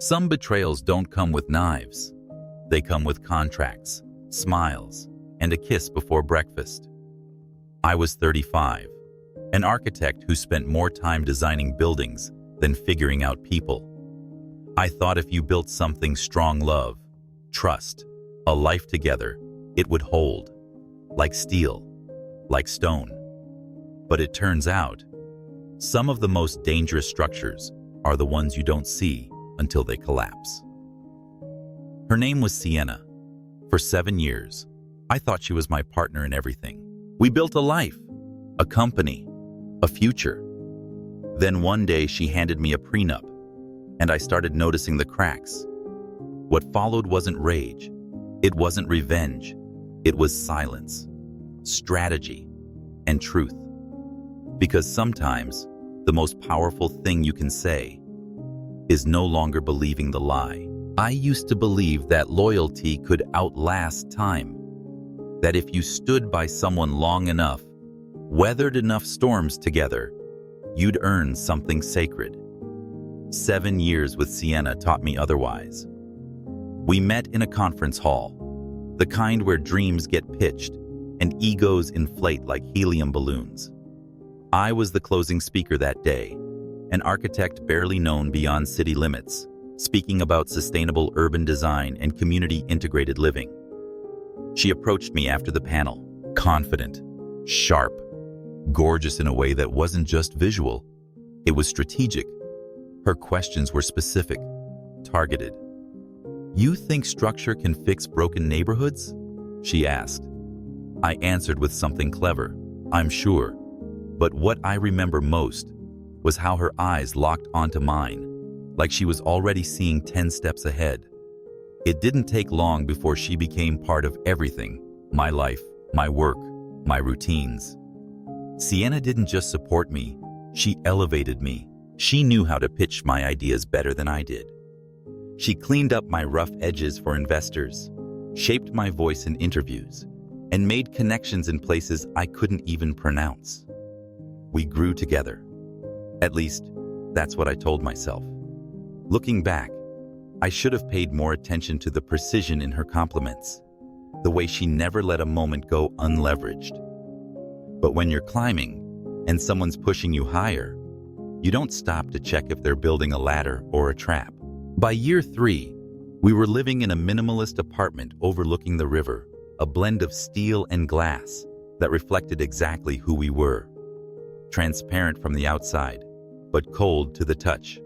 Some betrayals don't come with knives. They come with contracts, smiles, and a kiss before breakfast. I was 35, an architect who spent more time designing buildings than figuring out people. I thought if you built something strong, love, trust, a life together, it would hold, like steel, like stone. But it turns out, some of the most dangerous structures are the ones you don't see until they collapse. Her name was Sienna. For 7 years, I thought she was my partner in everything. We built a life, a company, a future. Then one day she handed me a prenup, and I started noticing the cracks. What followed wasn't rage. It wasn't revenge. It was silence, strategy, and truth. Because sometimes the most powerful thing you can say is no longer believing the lie. I used to believe that loyalty could outlast time, that if you stood by someone long enough, weathered enough storms together, you'd earn something sacred. 7 years with Sienna taught me otherwise. We met in a conference hall, the kind where dreams get pitched and egos inflate like helium balloons. I was the closing speaker that day, an architect barely known beyond city limits, speaking about sustainable urban design and community-integrated living. She approached me after the panel, confident, sharp, gorgeous in a way that wasn't just visual, it was strategic. Her questions were specific, targeted. "You think structure can fix broken neighborhoods?" she asked. I answered with something clever, "I'm sure." But what I remember most was how her eyes locked onto mine, like she was already seeing 10 steps ahead. It didn't take long before she became part of everything: my life, my work, my routines. Sienna didn't just support me, she elevated me. She knew how to pitch my ideas better than I did. She cleaned up my rough edges for investors, shaped my voice in interviews, and made connections in places I couldn't even pronounce. We grew together. At least, that's what I told myself. Looking back, I should have paid more attention to the precision in her compliments, the way she never let a moment go unleveraged. But when you're climbing and someone's pushing you higher, you don't stop to check if they're building a ladder or a trap. By year 3, we were living in a minimalist apartment overlooking the river, a blend of steel and glass that reflected exactly who we were. Transparent from the outside, but cold to the touch.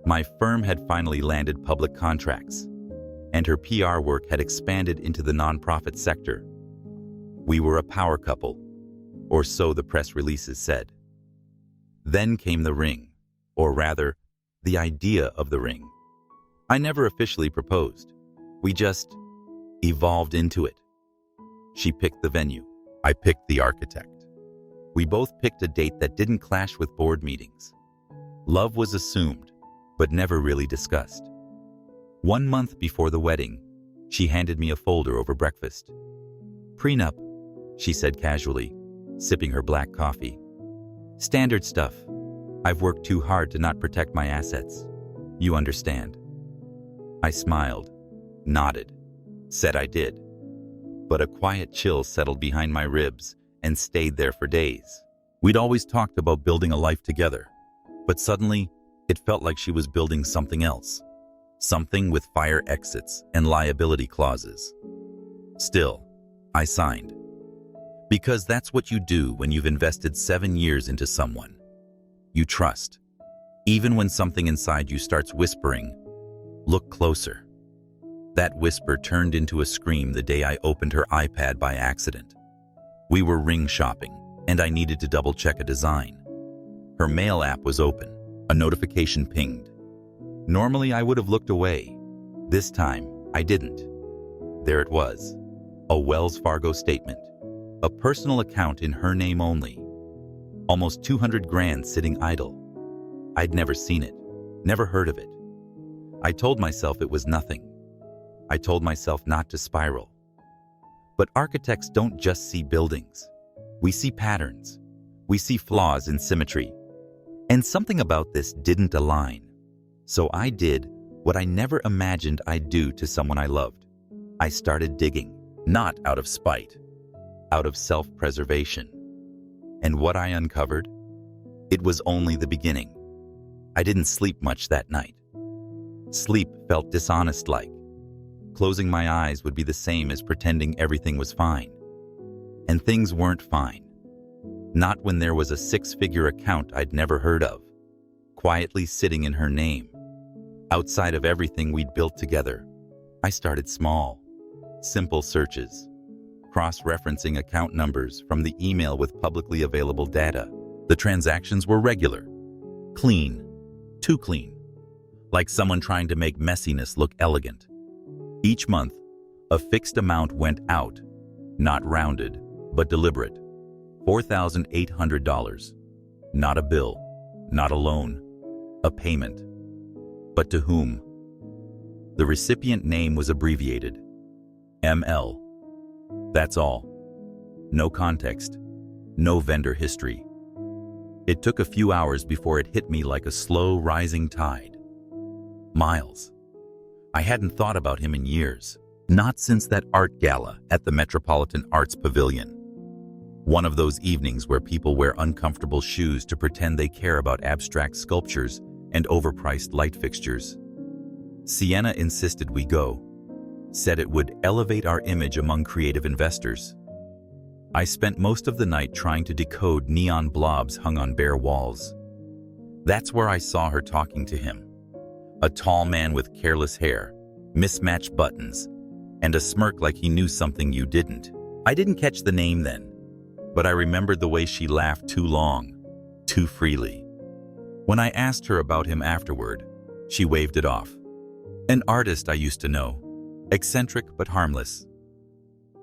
My firm had finally landed public contracts, and her PR work had expanded into the nonprofit sector. We were a power couple, or so the press releases said. Then came the ring, or rather, the idea of the ring. I never officially proposed. We just evolved into it. She picked the venue. I picked the architect. We both picked a date that didn't clash with board meetings. Love was assumed, but never really discussed. 1 month before the wedding, she handed me a folder over breakfast. "Prenup," she said casually, sipping her black coffee. "Standard stuff. I've worked too hard to not protect my assets. You understand." I smiled, nodded, said I did. But a quiet chill settled behind my ribs and stayed there for days. We'd always talked about building a life together, but suddenly it felt like she was building something else. Something with fire exits and liability clauses. Still, I signed. Because that's what you do when you've invested 7 years into someone. You trust. Even when something inside you starts whispering, "Look closer." That whisper turned into a scream the day I opened her iPad by accident. We were ring shopping, and I needed to double-check a design. Her mail app was open. A notification pinged. Normally, I would have looked away. This time, I didn't. There it was. A Wells Fargo statement. A personal account in her name only. Almost 200 grand sitting idle. I'd never seen it, never heard of it. I told myself it was nothing. I told myself not to spiral. But architects don't just see buildings. We see patterns. We see flaws in symmetry. And something about this didn't align. So I did what I never imagined I'd do to someone I loved. I started digging, not out of spite, out of self-preservation. And what I uncovered? It was only the beginning. I didn't sleep much that night. Sleep felt dishonest-like. Closing my eyes would be the same as pretending everything was fine. And things weren't fine. Not when there was a six-figure account I'd never heard of, quietly sitting in her name. Outside of everything we'd built together, I started small, simple searches, cross-referencing account numbers from the email with publicly available data. The transactions were regular, clean, too clean, like someone trying to make messiness look elegant. Each month, a fixed amount went out, not rounded, but deliberate. $4,800. Not a bill, not a loan, a payment. But to whom? The recipient name was abbreviated. ML. That's all. No context, no vendor history. It took a few hours before it hit me like a slow rising tide. Miles. I hadn't thought about him in years, not since that art gala at the Metropolitan Arts Pavilion. One of those evenings where people wear uncomfortable shoes to pretend they care about abstract sculptures and overpriced light fixtures. Sienna insisted we go, said it would elevate our image among creative investors. I spent most of the night trying to decode neon blobs hung on bare walls. That's where I saw her talking to him. A tall man with careless hair, mismatched buttons, and a smirk like he knew something you didn't. I didn't catch the name then, but I remembered the way she laughed too long, too freely. When I asked her about him afterward, she waved it off. An artist I used to know, eccentric but harmless.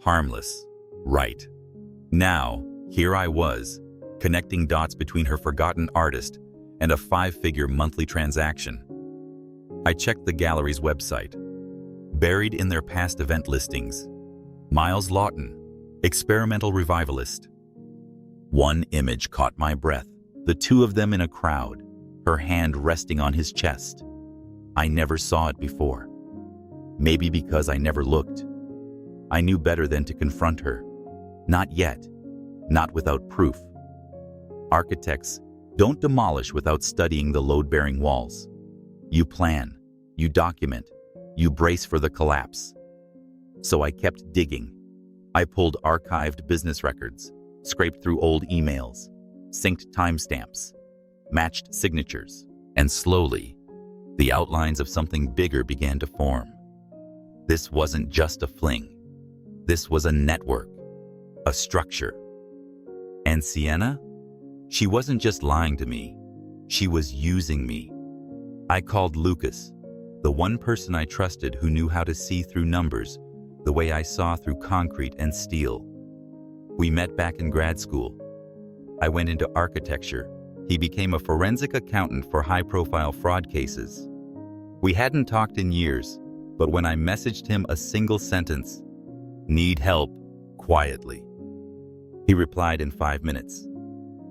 Harmless, right. Now, here I was, connecting dots between her forgotten artist and a 5-figure monthly transaction. I checked the gallery's website. Buried in their past event listings, Miles Lawton, experimental revivalist. One image caught my breath, the two of them in a crowd, her hand resting on his chest. I never saw it before. Maybe because I never looked. I knew better than to confront her. Not yet, not without proof. Architects don't demolish without studying the load-bearing walls. You plan, you document, you brace for the collapse. So I kept digging. I pulled archived business records, scraped through old emails, synced timestamps, matched signatures, and slowly, the outlines of something bigger began to form. This wasn't just a fling. This was a network, a structure. And Sienna? She wasn't just lying to me. She was using me. I called Lucas, the one person I trusted who knew how to see through numbers the way I saw through concrete and steel. We met back in grad school. I went into architecture. He became a forensic accountant for high-profile fraud cases. We hadn't talked in years, but when I messaged him a single sentence, "Need help," quietly, he replied in 5 minutes.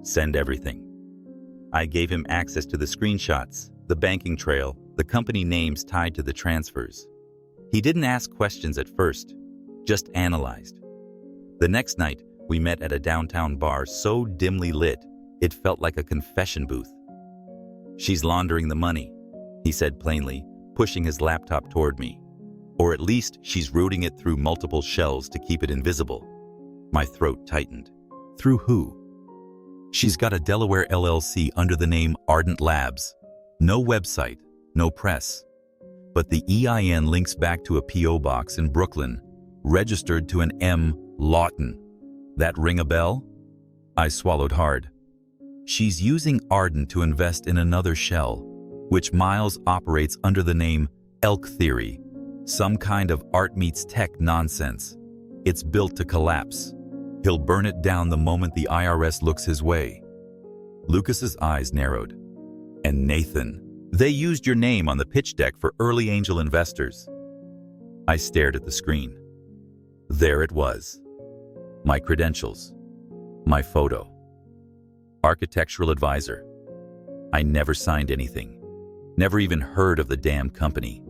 Send everything. I gave him access to the screenshots, the banking trail, the company names tied to the transfers. He didn't ask questions at first, just analyzed. The next night, we met at a downtown bar so dimly lit, it felt like a confession booth. "She's laundering the money," he said plainly, pushing his laptop toward me. "Or at least she's routing it through multiple shells to keep it invisible." My throat tightened. Through who? "She's got a Delaware LLC under the name Ardent Labs. No website, no press. But the EIN links back to a P.O. box in Brooklyn, registered to an M. Lawton. That ring a bell?" I swallowed hard. "She's using Ardent to invest in another shell, which Miles operates under the name Elk Theory, some kind of art meets tech nonsense. It's built to collapse. He'll burn it down the moment the IRS looks his way." Lucas's eyes narrowed. "And Nathan, they used your name on the pitch deck for early angel investors." I stared at the screen. There it was. My credentials. My photo. Architectural advisor. I never signed anything. Never even heard of the damn company.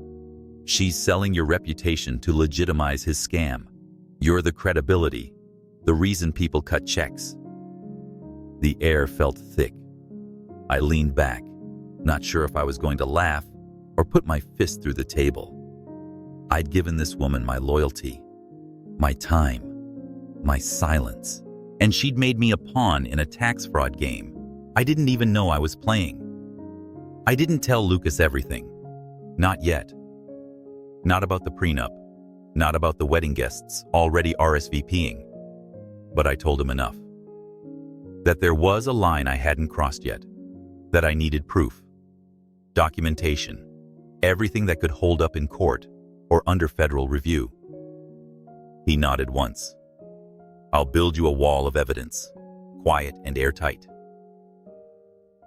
She's selling your reputation to legitimize his scam. You're the credibility, the reason people cut checks. The air felt thick. I leaned back, not sure if I was going to laugh or put my fist through the table. I'd given this woman my loyalty, my time, my silence, and she'd made me a pawn in a tax fraud game I didn't even know I was playing. I didn't tell Lucas everything. Not yet. Not about the prenup, not about the wedding guests already RSVPing, but I told him enough. That there was a line I hadn't crossed yet, that I needed proof, documentation, everything that could hold up in court or under federal review. He nodded once. I'll build you a wall of evidence, quiet and airtight.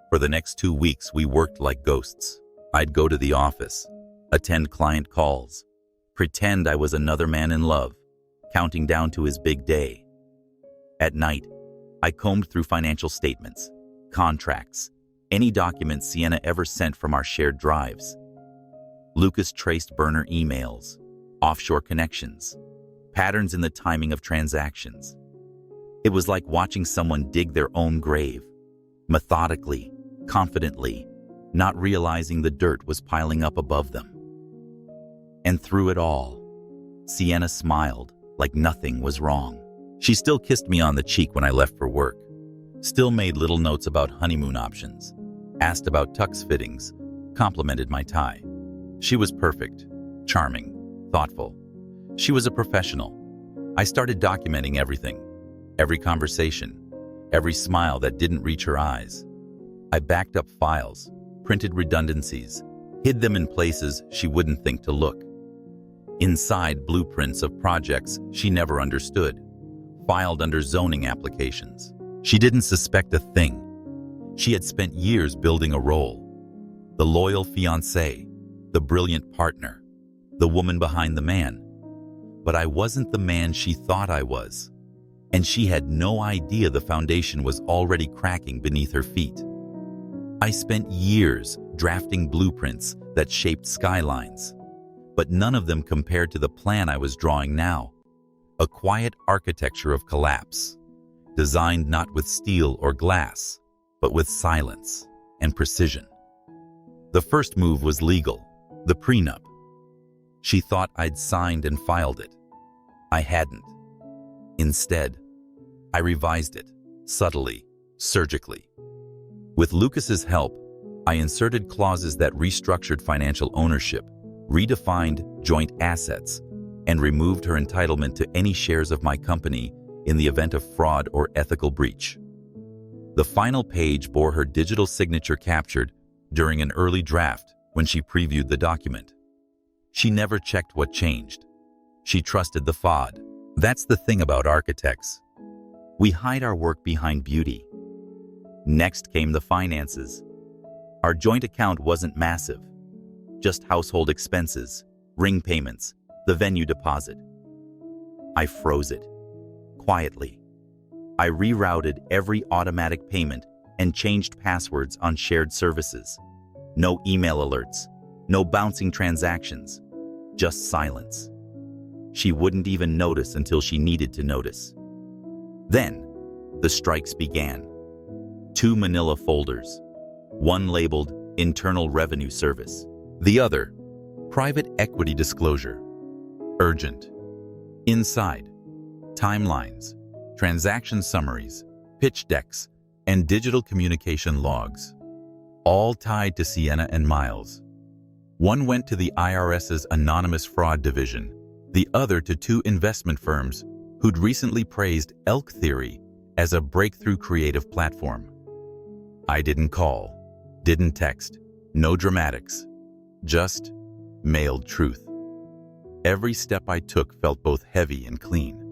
For the next 2 weeks, we worked like ghosts. I'd go to the office, attend client calls, pretend I was another man in love, counting down to his big day. At night, I combed through financial statements, contracts, any documents Sienna ever sent from our shared drives. Lucas traced burner emails, offshore connections, patterns in the timing of transactions. It was like watching someone dig their own grave, methodically, confidently, not realizing the dirt was piling up above them. And through it all, Sienna smiled like nothing was wrong. She still kissed me on the cheek when I left for work, still made little notes about honeymoon options, asked about tux fittings, complimented my tie. She was perfect, charming, thoughtful. She was a professional. I started documenting everything, every conversation, every smile that didn't reach her eyes. I backed up files, printed redundancies, hid them in places she wouldn't think to look. Inside blueprints of projects she never understood, filed under zoning applications. She didn't suspect a thing. She had spent years building a role. The loyal fiancé, the brilliant partner, the woman behind the man. But I wasn't the man she thought I was, and she had no idea the foundation was already cracking beneath her feet. I spent years drafting blueprints that shaped skylines, but none of them compared to the plan I was drawing now. A quiet architecture of collapse, designed not with steel or glass, but with silence and precision. The first move was legal, the prenup. She thought I'd signed and filed it. I hadn't. Instead, I revised it, subtly, surgically. With Lucas's help, I inserted clauses that restructured financial ownership, redefined joint assets, and removed her entitlement to any shares of my company in the event of fraud or ethical breach. The final page bore her digital signature captured during an early draft when she previewed the document. She never checked what changed. She trusted the FOD. That's the thing about architects. We hide our work behind beauty. Next came the finances. Our joint account wasn't massive, just household expenses, ring payments, the venue deposit. I froze it, quietly. I rerouted every automatic payment and changed passwords on shared services. No email alerts, no bouncing transactions, just silence. She wouldn't even notice until she needed to notice. Then, the strikes began. 2 manila folders, one labeled Internal Revenue Service, the other, Private Equity Disclosure, Urgent. Inside, timelines, transaction summaries, pitch decks, and digital communication logs, all tied to Sienna and Miles. One went to the IRS's Anonymous Fraud Division, the other to 2 investment firms who'd recently praised Elk Theory as a breakthrough creative platform. I didn't call, didn't text, no dramatics, just mailed truth. Every step I took felt both heavy and clean,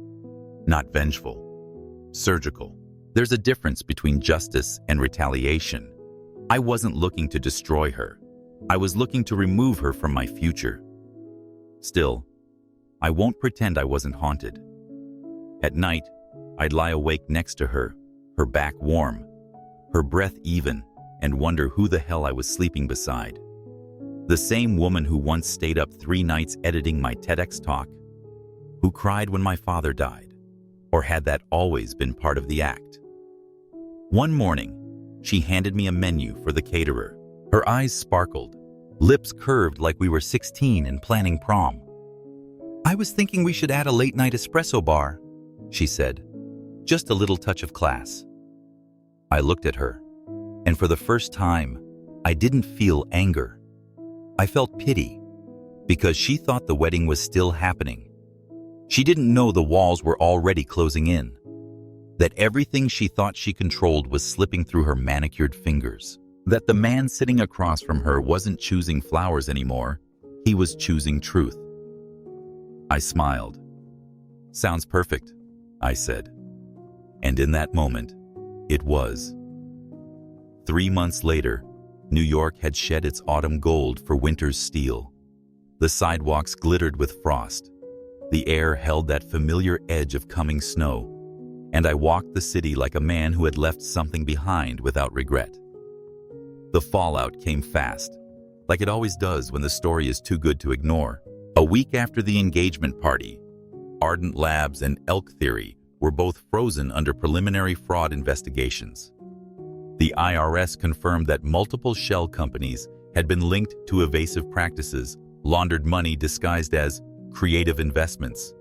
not vengeful, surgical. There's a difference between justice and retaliation. I wasn't looking to destroy her. I was looking to remove her from my future. Still, I won't pretend I wasn't haunted. At night, I'd lie awake next to her, her back warm, her breath even, and wonder who the hell I was sleeping beside. The same woman who once stayed up 3 nights editing my TEDx talk, who cried when my father died, or had that always been part of the act? One morning, she handed me a menu for the caterer. Her eyes sparkled, lips curved like we were 16 and planning prom. "I was thinking we should add a late-night espresso bar," she said. "Just a little touch of class." I looked at her, and for the first time, I didn't feel anger. I felt pity, because she thought the wedding was still happening. She didn't know the walls were already closing in, that everything she thought she controlled was slipping through her manicured fingers, that the man sitting across from her wasn't choosing flowers anymore, he was choosing truth. I smiled. "Sounds perfect," I said. And in that moment, it was. 3 months later, New York had shed its autumn gold for winter's steel. The sidewalks glittered with frost. The air held that familiar edge of coming snow, and I walked the city like a man who had left something behind without regret. The fallout came fast, like it always does when the story is too good to ignore. A week after the engagement party, Ardent Labs and Elk Theory were both frozen under preliminary fraud investigations. The IRS confirmed that multiple shell companies had been linked to evasive practices, laundered money disguised as creative investments,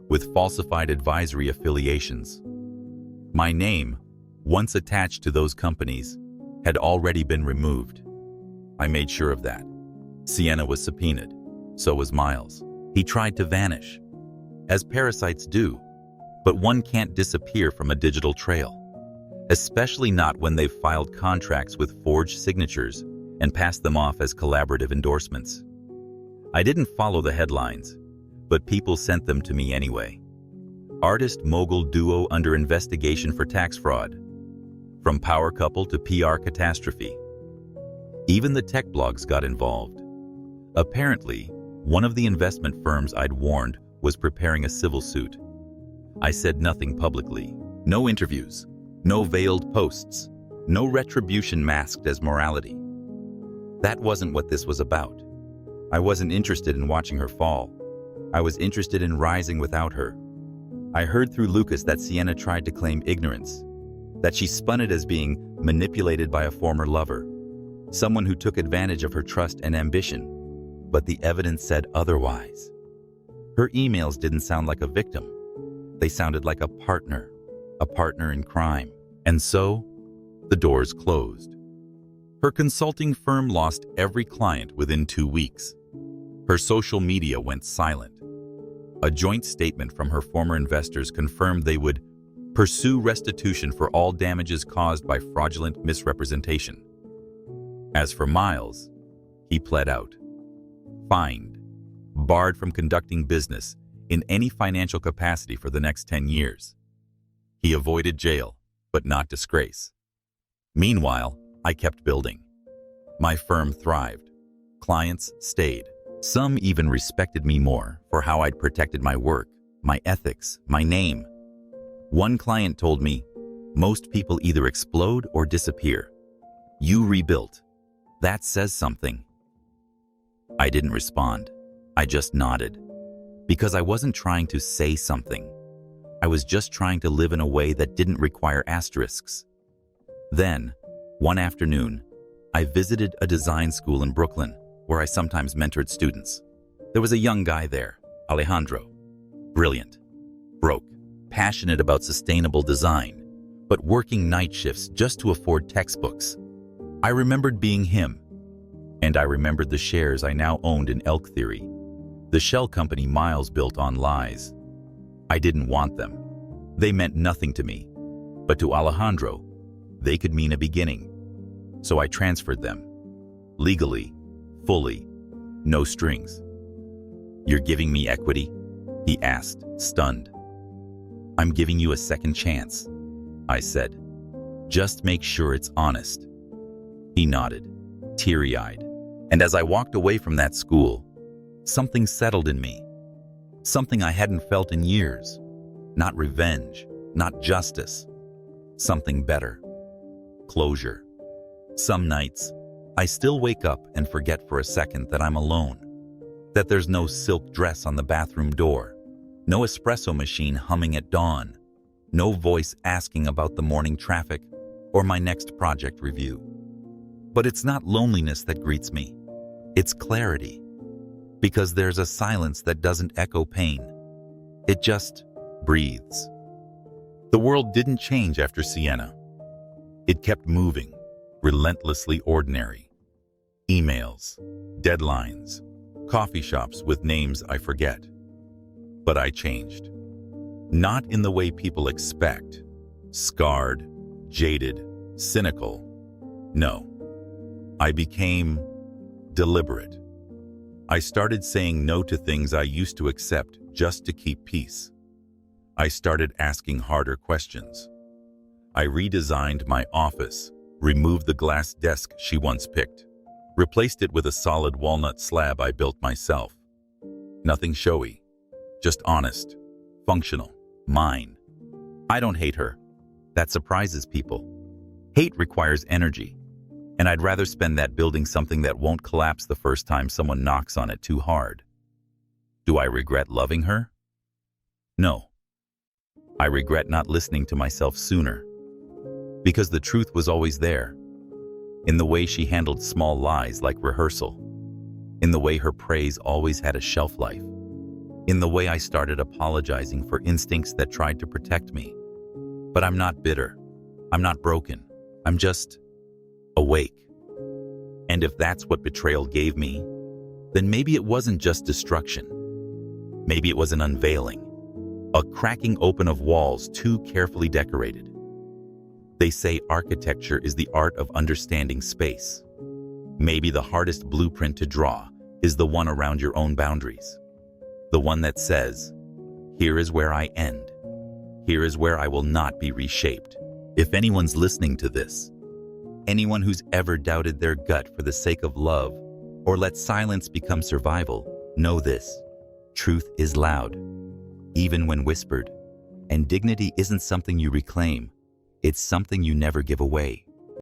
with falsified advisory affiliations. My name, once attached to those companies, had already been removed. I made sure of that. Sienna was subpoenaed. So was Miles. He tried to vanish, as parasites do, but one can't disappear from a digital trail, especially not when they've filed contracts with forged signatures and passed them off as collaborative endorsements. I didn't follow the headlines, but people sent them to me anyway. Artist mogul duo under investigation for tax fraud. From power couple to PR catastrophe. Even the tech blogs got involved. Apparently, one of the investment firms I'd warned was preparing a civil suit. I said nothing publicly. No interviews. No veiled posts. No retribution masked as morality. That wasn't what this was about. I wasn't interested in watching her fall. I was interested in rising without her. I heard through Lucas that Sienna tried to claim ignorance, that she spun it as being manipulated by a former lover, someone who took advantage of her trust and ambition, but the evidence said otherwise. Her emails didn't sound like a victim. They sounded like a partner in crime. And so, the doors closed. Her consulting firm lost every client within 2 weeks. Her social media went silent. A joint statement from her former investors confirmed they would pursue restitution for all damages caused by fraudulent misrepresentation. As for Miles, he pled out. Fined, barred from conducting business in any financial capacity for the next 10 years. He avoided jail, but not disgrace. Meanwhile, I kept building. My firm thrived. Clients stayed. Some even respected me more for how I'd protected my work, my ethics, my name. One client told me, "Most people either explode or disappear. You rebuilt. That says something." I didn't respond. I just nodded. Because I wasn't trying to say something. I was just trying to live in a way that didn't require asterisks. Then, one afternoon, I visited a design school in Brooklyn, where I sometimes mentored students. There was a young guy there, Alejandro. Brilliant, broke, passionate about sustainable design, but working night shifts just to afford textbooks. I remembered being him, and I remembered the shares I now owned in Elk Theory, the shell company Miles built on lies. I didn't want them. They meant nothing to me, but to Alejandro, they could mean a beginning. So I transferred them, legally, fully, no strings. "You're giving me equity?" he asked, stunned. "I'm giving you a second chance," I said. "Just make sure it's honest." He nodded, teary-eyed. And as I walked away from that school, something settled in me. Something I hadn't felt in years. Not revenge, not justice. Something better. Closure. Some nights, I still wake up and forget for a second that I'm alone, that there's no silk dress on the bathroom door, no espresso machine humming at dawn, no voice asking about the morning traffic or my next project review. But it's not loneliness that greets me. It's clarity. Because there's a silence that doesn't echo pain. It just breathes. The world didn't change after Sienna. It kept moving, relentlessly ordinary. Emails, deadlines, coffee shops with names I forget. But I changed. Not in the way people expect. Scarred, jaded, cynical. No. I became deliberate. I started saying no to things I used to accept just to keep peace. I started asking harder questions. I redesigned my office, removed the glass desk she once picked, replaced it with a solid walnut slab I built myself. Nothing showy, just honest, functional, mine. I don't hate her. That surprises people. Hate requires energy, and I'd rather spend that building something that won't collapse the first time someone knocks on it too hard. Do I regret loving her? No. I regret not listening to myself sooner. Because the truth was always there. In the way she handled small lies like rehearsal. In the way her praise always had a shelf life. In the way I started apologizing for instincts that tried to protect me. But I'm not bitter. I'm not broken. I'm just awake. And if that's what betrayal gave me, then maybe it wasn't just destruction. Maybe it was an unveiling. A cracking open of walls too carefully decorated. They say architecture is the art of understanding space. Maybe the hardest blueprint to draw is the one around your own boundaries. The one that says, here is where I end. Here is where I will not be reshaped. If anyone's listening to this, anyone who's ever doubted their gut for the sake of love or let silence become survival, know this. Truth is loud, even when whispered, and dignity isn't something you reclaim. It's something you never give away.